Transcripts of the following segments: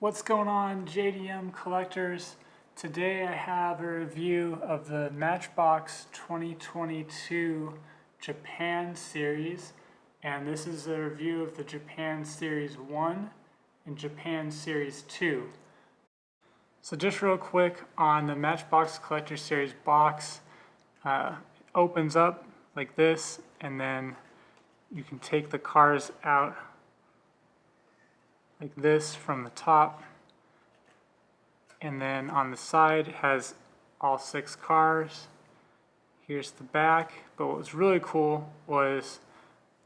What's going on, JDM collectors? Today I have a review of the Matchbox 2022 Japan series, and this is a review of the Japan Series 1 and Japan Series 2. So just real quick on the Matchbox Collector Series box, opens up like this, and then you can take the cars out like this from the top, and then on the side has all 6 cars. Here's the back, but what was really cool was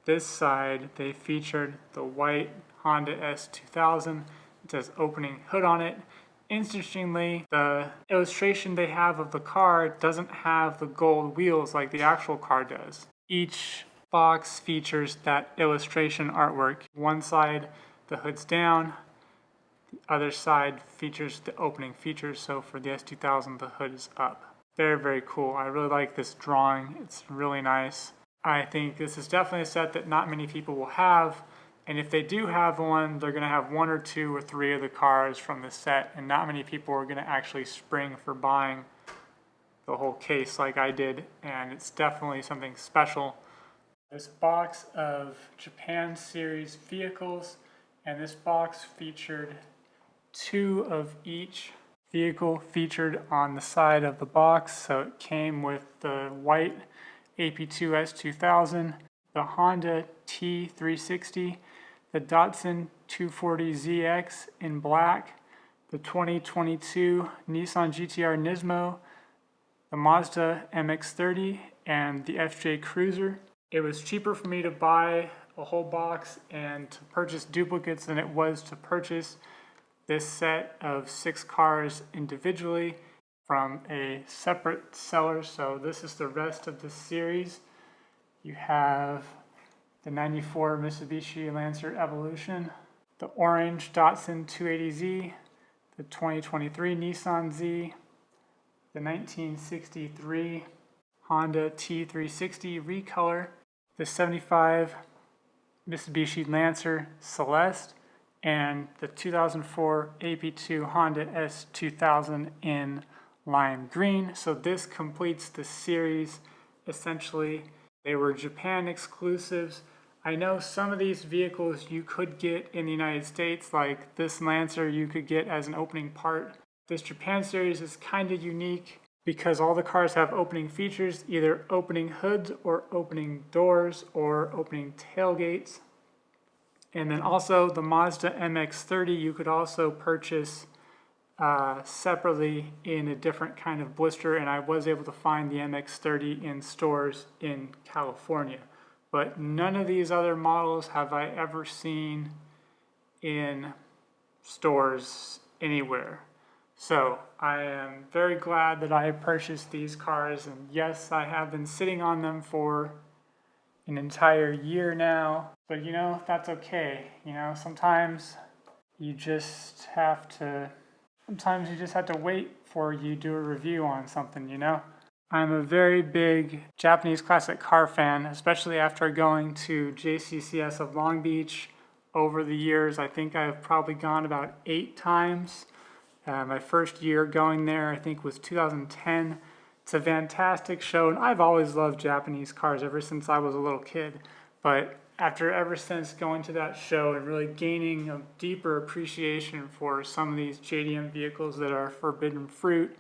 this side. They featured the white Honda S2000. It says opening hood on it. Interestingly, the illustration they have of the car doesn't have the gold wheels like the actual car does. Each box features that illustration artwork. One side, the hood's down. The other side features the opening features. So for the S2000, the hood is up. Very, very cool. I really like this drawing. It's really nice. I think this is definitely a set that not many people will have. And if they do have one, they're going to have 1 or 2 or 3 of the cars from the set. And not many people are going to actually spring for buying the whole case like I did. And it's definitely something special. This box of Japan Series vehicles. And this box featured 2 of each vehicle featured on the side of the box. So it came with the white AP2 S2000, the Honda T360, the Datsun 240ZX in black, the 2022 Nissan GTR Nismo, the Mazda MX-30, and the FJ Cruiser. It was cheaper for me to buy a whole box and to purchase duplicates than it was to purchase this set of 6 cars individually from a separate seller. So this is the rest of the series. You have the 94 Mitsubishi Lancer Evolution, the orange Datsun 280Z, the 2023 Nissan Z, the 1963 Honda T360 Recolor, the 75 Mitsubishi Lancer Celeste, and the 2004 AP2 Honda S2000 in lime green. So this completes the series. Essentially, they were Japan exclusives. I know some of these vehicles you could get in the United States, like this Lancer you could get as an opening part. This Japan series is kind of unique because all the cars have opening features, either opening hoods or opening doors or opening tailgates. And then also the Mazda MX-30 you could also purchase separately in a different kind of blister, and I was able to find the MX-30 in stores in California. But none of these other models have I ever seen in stores anywhere. So I am very glad that I purchased these cars, and yes, I have been sitting on them for an entire year now, but you know, that's okay. You know, sometimes you just have to wait for you to do a review on something, you know? I'm a very big Japanese classic car fan, especially after going to JCCS of Long Beach over the years. I think I've probably gone about 8 times. My first year going there, I think, was 2010. It's a fantastic show, and I've always loved Japanese cars ever since I was a little kid. But ever since going to that show and really gaining a deeper appreciation for some of these JDM vehicles that are forbidden fruit,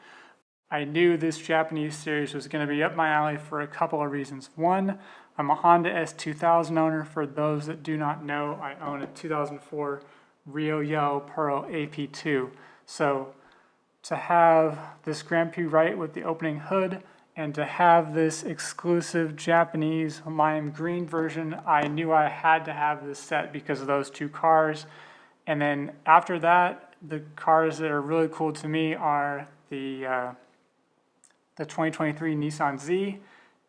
I knew this Japanese series was going to be up my alley for a couple of reasons. One, I'm a Honda S2000 owner. For those that do not know, I own a 2004 Rio Yellow Pearl AP2. So to have this Grand Prix Right with the opening hood and to have this exclusive Japanese lime green version, I knew I had to have this set because of those 2 cars. And then after that, the cars that are really cool to me are the 2023 Nissan Z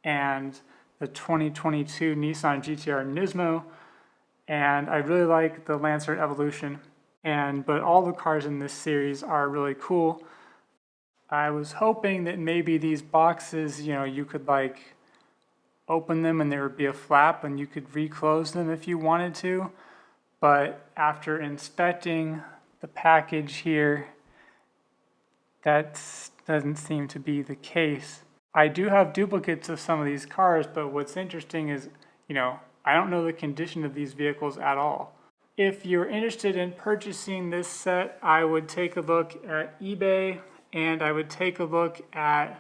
and the 2022 Nissan GTR Nismo. And I really like the Lancer Evolution. But all the cars in this series are really cool. I was hoping that maybe these boxes, you know, you could like open them and there would be a flap and you could reclose them if you wanted to. But after inspecting the package here, that doesn't seem to be the case. I do have duplicates of some of these cars, but what's interesting is, I don't know the condition of these vehicles at all. If you're interested in purchasing this set, I would take a look at eBay, and I would take a look at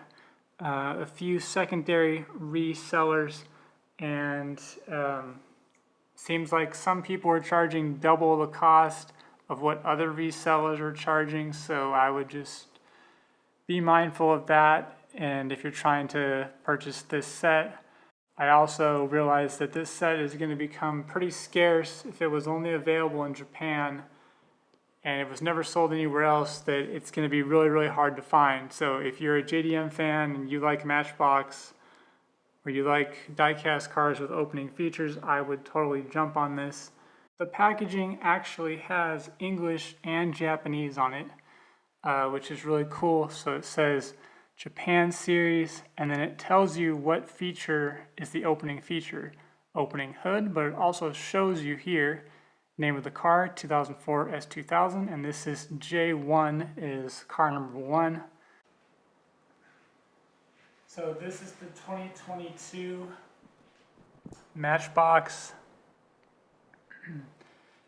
a few secondary resellers, and seems like some people are charging double the cost of what other resellers are charging, so I would just be mindful of that. And if you're trying to purchase this set, I also realized that this set is going to become pretty scarce if it was only available in Japan and it was never sold anywhere else, that it's going to be really, really hard to find. So if you're a JDM fan and you like Matchbox, or you like die-cast cars with opening features, I would totally jump on this. The packaging actually has English and Japanese on it, which is really cool. So it says Japan series, and then it tells you what feature is the opening feature. Opening hood, but it also shows you here, name of the car, 2004 S2000, and this is J1, is car number 1. So this is the 2022 Matchbox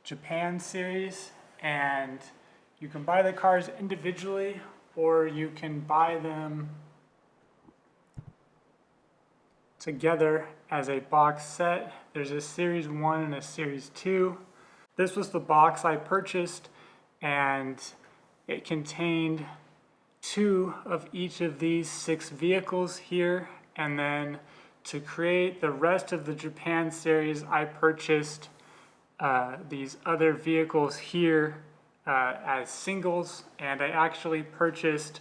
Japan series, and you can buy the cars individually or you can buy them together as a box set. There's a series 1 and a series 2. This was the box I purchased, and it contained 2 of each of these 6 vehicles here, and then to create the rest of the Japan series I purchased these other vehicles here as singles, and I actually purchased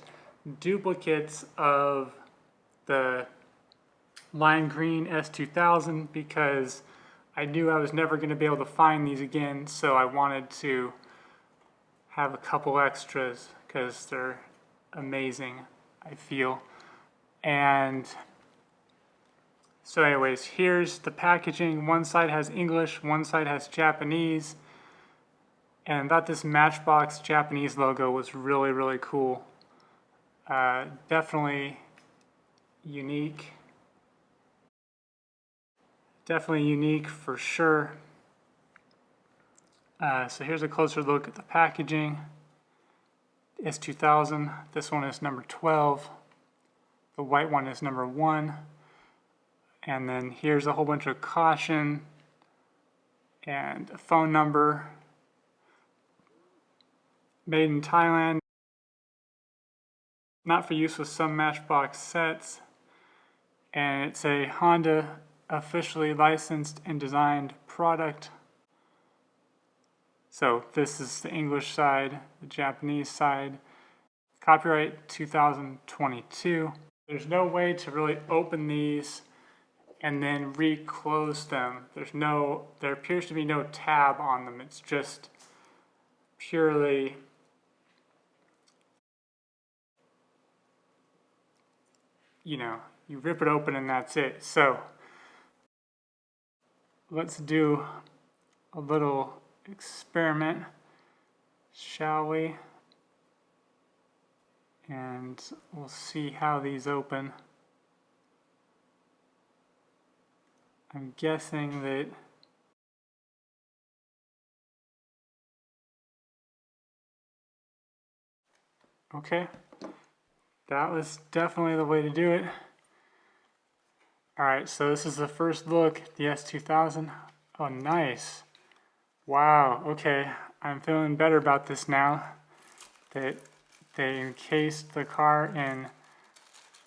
duplicates of the lime green S2000 because I knew I was never going to be able to find these again, so I wanted to have a couple extras because they're amazing, I feel. And so anyways, here's the packaging. One side has English, one side has Japanese, and I thought this Matchbox Japanese logo was really, really cool. Definitely unique. Definitely unique for sure. So here's a closer look at the packaging. S2000, this one is number 12. The white one is number 1. And then here's a whole bunch of caution and a phone number. Made in Thailand. Not for use with some Matchbox sets. And it's a Honda officially licensed and designed product. So this is the English side, the Japanese side. Copyright 2022. There's no way to really open these and then reclose them. There appears to be no tab on them. It's just purely you rip it open and that's it. So let's do a little experiment, shall we? And we'll see how these open. I'm guessing that okay, that was definitely the way to do it. Alright, so this is the first look, the S2000. Oh, nice. Wow, okay, I'm feeling better about this now that they encased the car in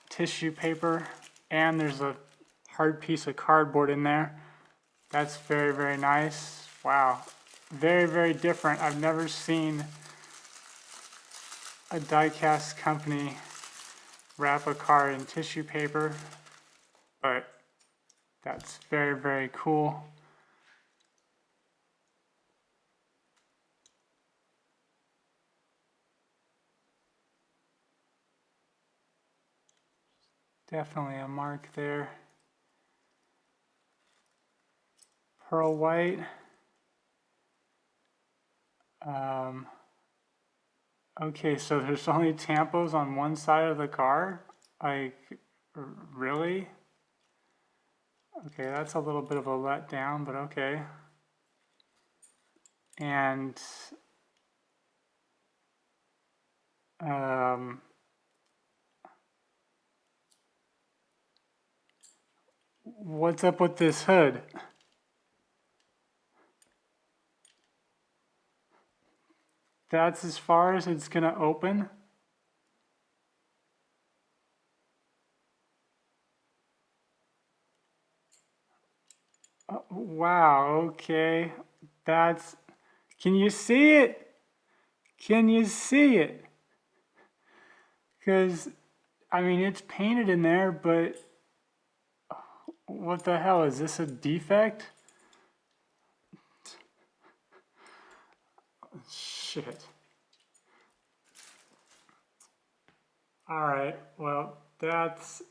tissue paper and there's a hard piece of cardboard in there. That's very, very nice. Wow, very, very different. I've never seen a die-cast company wrap a car in tissue paper, but that's very, very cool. Definitely a mark there. Pearl white. Okay, so there's only tampos on one side of the car? Like, really? Okay, that's a little bit of a letdown, but okay. And what's up with this hood? That's as far as it's gonna open? Wow, okay. That's, can you see it? Can you see it? Because, I mean, it's painted in there, but what the hell? Is this a defect? Shit. Alright, well, that's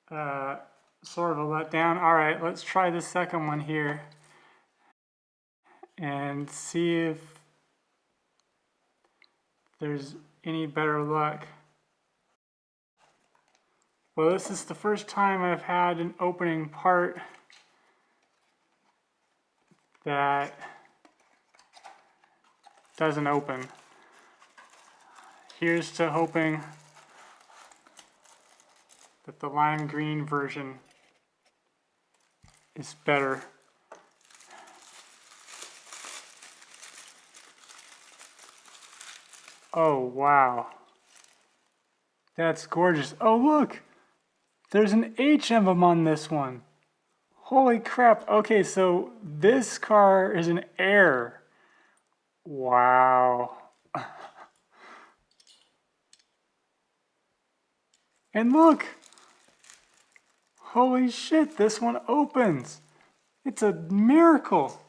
sort of a letdown. Alright, let's try the second one here and see if there's any better luck. Well, this is the first time I've had an opening part that doesn't open. Here's to hoping that the lime green version is better. Oh, wow. That's gorgeous. Oh, look! There's an H emblem on this one. Holy crap. Okay, so this car is an Air. Wow. And look! Holy shit, this one opens. It's a miracle.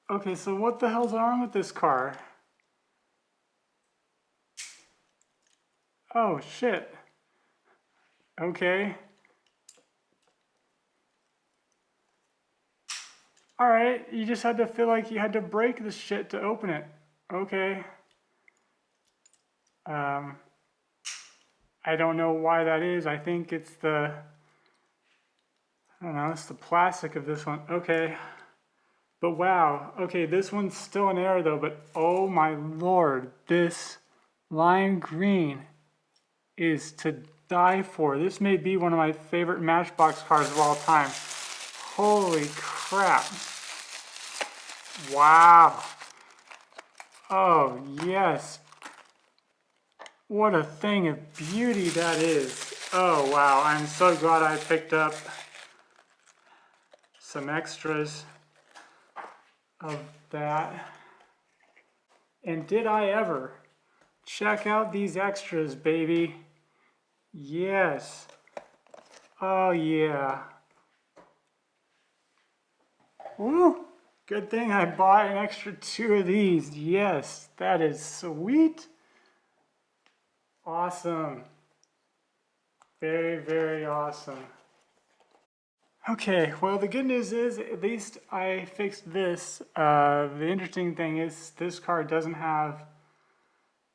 Okay, so what the hell's wrong with this car? Oh, shit. Okay. Alright, you just had to feel like you had to break this shit to open it. Okay. I don't know why that is. I think it's the, I don't know, it's the plastic of this one. Okay. But wow. Okay, this one's still an Air though, but oh my lord, this lime green is to die for. This may be one of my favorite Matchbox cars of all time. Holy crap. Wow. Oh, yes. What a thing of beauty that is. Oh, wow. I'm so glad I picked up some extras of that. And did I ever? Check out these extras, baby. Yes. Oh, yeah. Woo! Good thing I bought an extra 2 of these. Yes, that is sweet. Awesome. Very, very awesome. Okay, well the good news is at least I fixed this. The interesting thing is this car doesn't have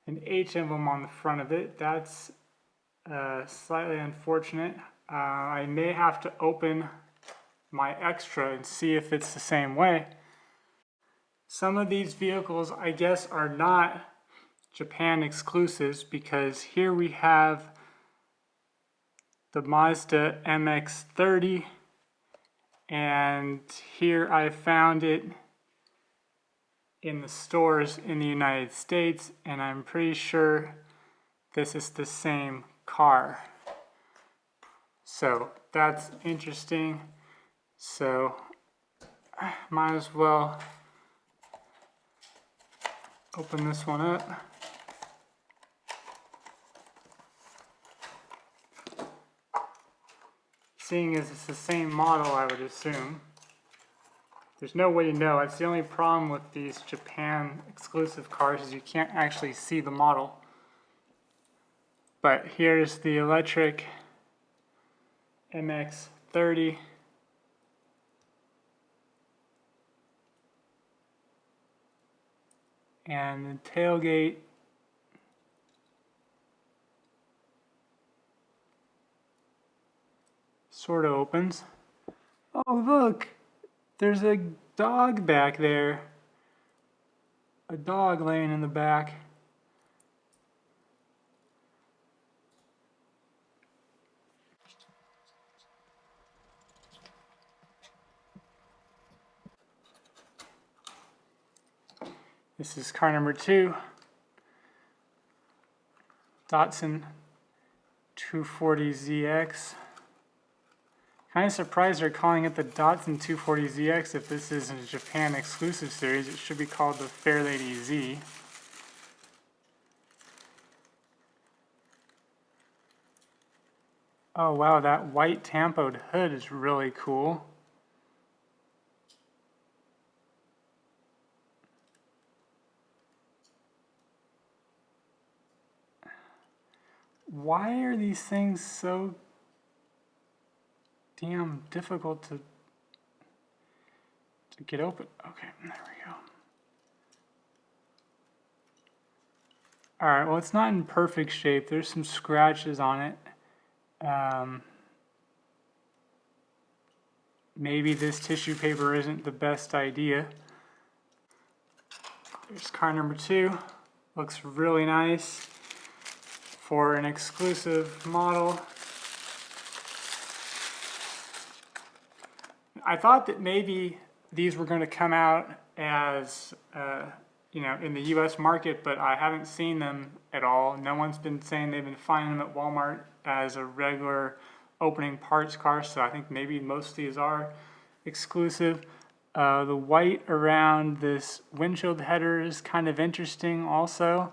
an H emblem on the front of it. That's slightly unfortunate. I may have to open my extra and see if it's the same way. Some of these vehicles I guess are not Japan exclusives because here we have the Mazda MX-30 and here I found it in the stores in the United States and I'm pretty sure this is the same car. So that's interesting. So might as well open this one up. Seeing as it's the same model, I would assume. There's no way to know. That's the only problem with these Japan exclusive cars is you can't actually see the model. But here's the electric MX-30. And the tailgate sort of opens. Oh, look, there's a dog back there. A dog laying in the back. This is car number 2. Datsun 240ZX. Kind of surprised they're calling it the Datsun 240ZX if this is a Japan exclusive series. It should be called the Fairlady Z. Oh wow, that white tampoed hood is really cool. Why are these things so damn difficult to get open? Okay, there we go. Alright, well it's not in perfect shape. There's some scratches on it. Maybe this tissue paper isn't the best idea. There's car number 2. Looks really nice for an exclusive model. I thought that maybe these were going to come out as, in the US market, but I haven't seen them at all. No one's been saying they've been finding them at Walmart as a regular opening parts car, so I think maybe most of these are exclusive. The white around this windshield header is kind of interesting also.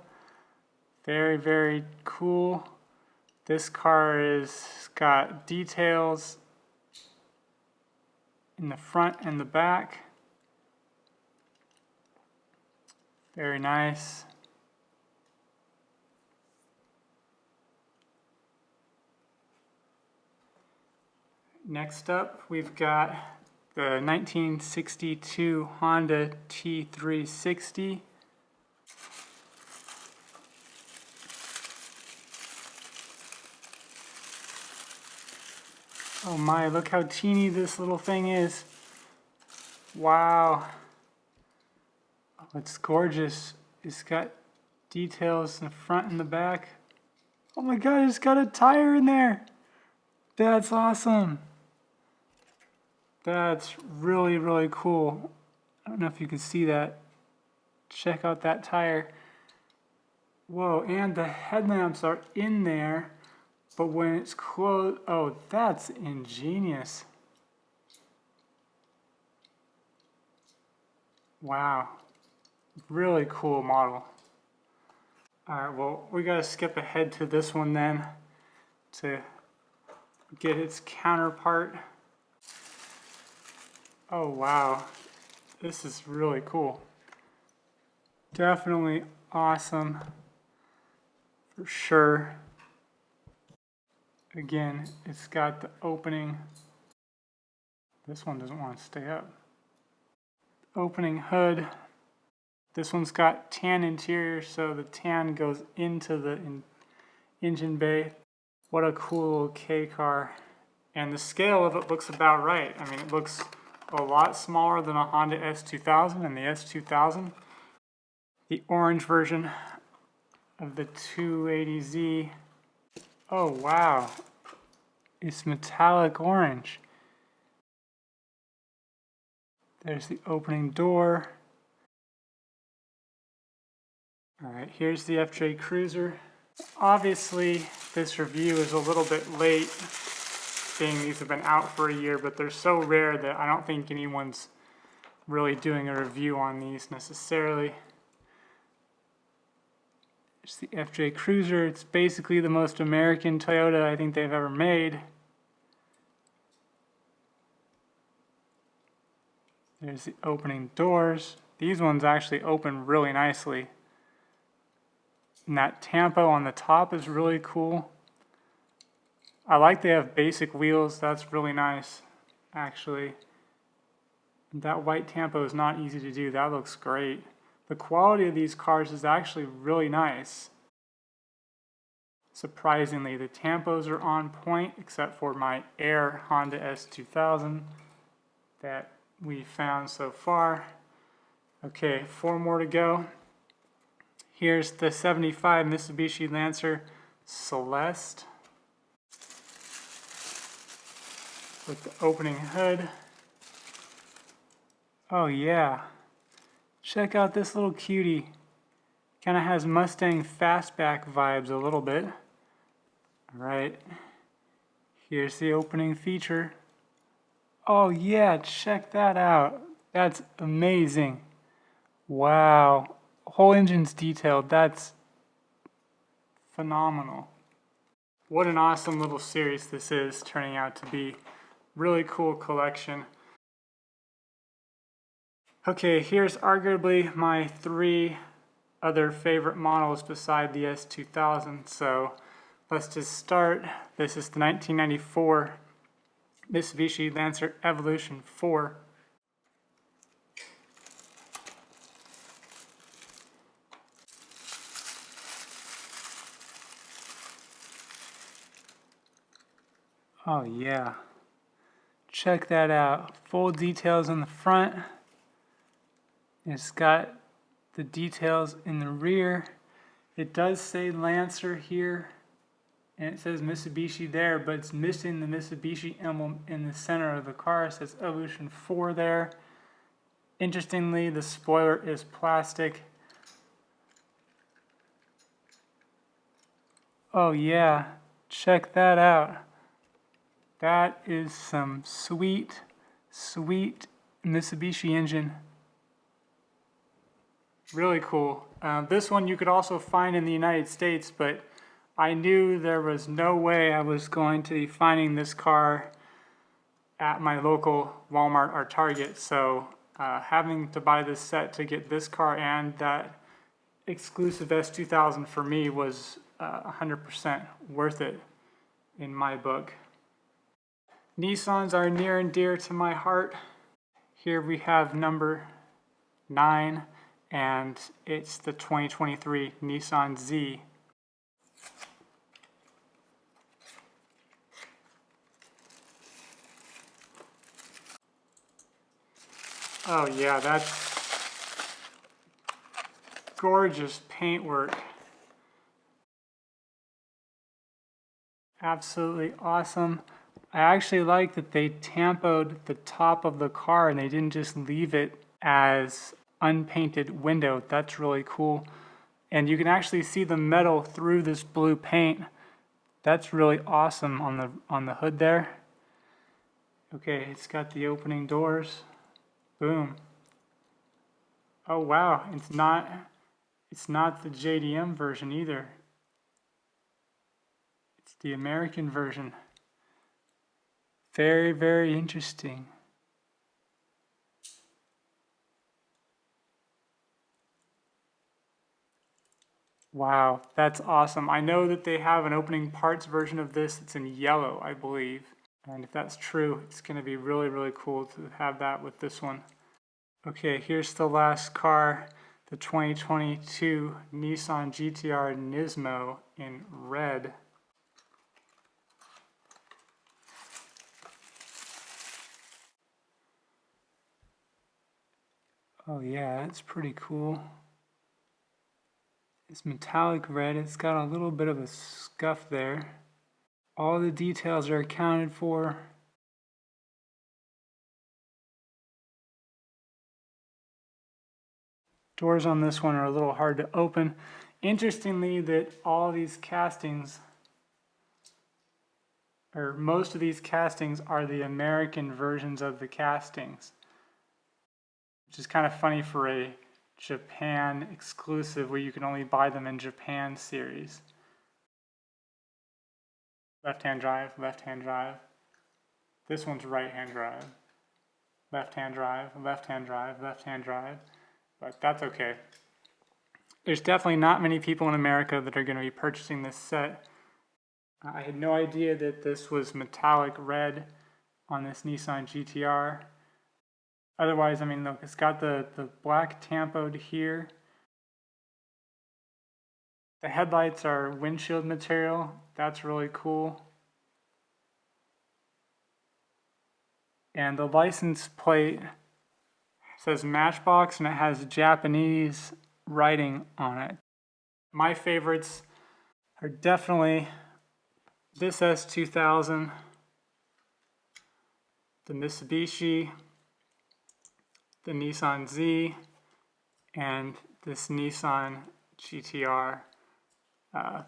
Very, very cool. This car is got details in the front and the back. Very nice. Next up, we've got the 1962 Honda T360. Oh my, look how teeny this little thing is. Wow. Oh, it's gorgeous. It's got details in the front and the back. Oh my god, it's got a tire in there. That's awesome. That's really, really cool. I don't know if you can see that. Check out that tire. Whoa, and the headlamps are in there. But when it's closed, oh, that's ingenious. Wow, really cool model. All right, well, we gotta skip ahead to this one then to get its counterpart. Oh, wow, this is really cool. Definitely awesome, for sure. Again, it's got the opening. This one doesn't want to stay up. Opening hood. This one's got tan interior, so the tan goes into the engine bay. What a cool little K car. And the scale of it looks about right. I mean, it looks a lot smaller than a Honda S2000 and the S2000. The orange version of the 280Z. Oh wow, it's metallic orange. There's the opening door. All right, here's the FJ Cruiser. Obviously, this review is a little bit late, being these have been out for a year, but they're so rare that I don't think anyone's really doing a review on these necessarily. It's the FJ Cruiser. It's basically the most American Toyota I think they've ever made. There's the opening doors. These ones actually open really nicely. And that tampo on the top is really cool. I like they have basic wheels. That's really nice, actually. That white tampo is not easy to do. That looks great. The quality of these cars is actually really nice. Surprisingly, the tampos are on point except for my Air Honda S2000 that we found so far. Okay, 4 more to go. Here's the 75 Mitsubishi Lancer Celeste with the opening hood. Oh yeah, check out this little cutie. Kind of has Mustang fastback vibes a little bit. Alright, here's the opening feature. Oh yeah, check that out. That's amazing. Wow, whole engine's detailed. That's phenomenal. What an awesome little series this is turning out to be. Really cool collection. Okay, here's arguably my 3 other favorite models beside the S2000. So let's just start. This is the 1994 Mitsubishi Lancer Evolution 4. Oh yeah, check that out. Full details on the front. It's got the details in the rear. It does say Lancer here, and it says Mitsubishi there, but it's missing the Mitsubishi emblem in the center of the car. It says Evolution 4 there. Interestingly, the spoiler is plastic. Oh yeah, check that out. That is some sweet, sweet Mitsubishi engine. Really cool. This one you could also find in the United States, but I knew there was no way I was going to be finding this car at my local Walmart or Target. So having to buy this set to get this car and that exclusive S2000 for me was 100% worth it in my book. Nissans are near and dear to my heart. Here we have number 9, and it's the 2023 Nissan Z. Oh yeah, that's gorgeous paintwork. Absolutely awesome. I actually like that they tampoed the top of the car and they didn't just leave it as unpainted window. That's really cool. And you can actually see the metal through this blue paint. That's really awesome on the hood there. Okay, it's got the opening doors. Boom. Oh wow, it's not the JDM version either. It's the American version. Very, very interesting. Wow, that's awesome. I know that they have an opening parts version of this. It's in yellow, I believe. And if that's true, it's going to be really, really cool to have that with this one. Okay, here's the last car, the 2022 Nissan GTR Nismo in red. Oh yeah, that's pretty cool. It's metallic red. It's got a little bit of a scuff there. All the details are accounted for. Doors on this one are a little hard to open. Interestingly, that all these castings, or most of these castings, are the American versions of the castings. Which is kind of funny for a Japan exclusive where you can only buy them in Japan series. Left-hand drive, left-hand drive. This one's right-hand drive. Left-hand drive, left-hand drive, left-hand drive. But that's okay. There's definitely not many people in America that are going to be purchasing this set. I had no idea that this was metallic red on this Nissan GTR. Otherwise, I mean, look, it's got the black tampoed here, The headlights are windshield material. That's really cool. And the license plate says Matchbox and it has Japanese writing on it. My favorites are definitely this S2000, the Mitsubishi, the Nissan Z, and this Nissan GTR.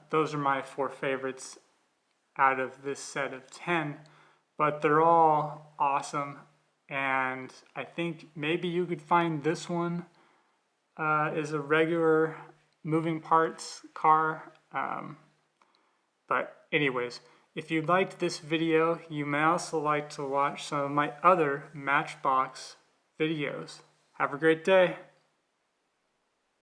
Those are my 4 favorites out of this set of 10, but they're all awesome, and I think maybe you could find this one is a regular moving parts car. But anyways, if you liked this video, you may also like to watch some of my other Matchbox videos. Have a great day.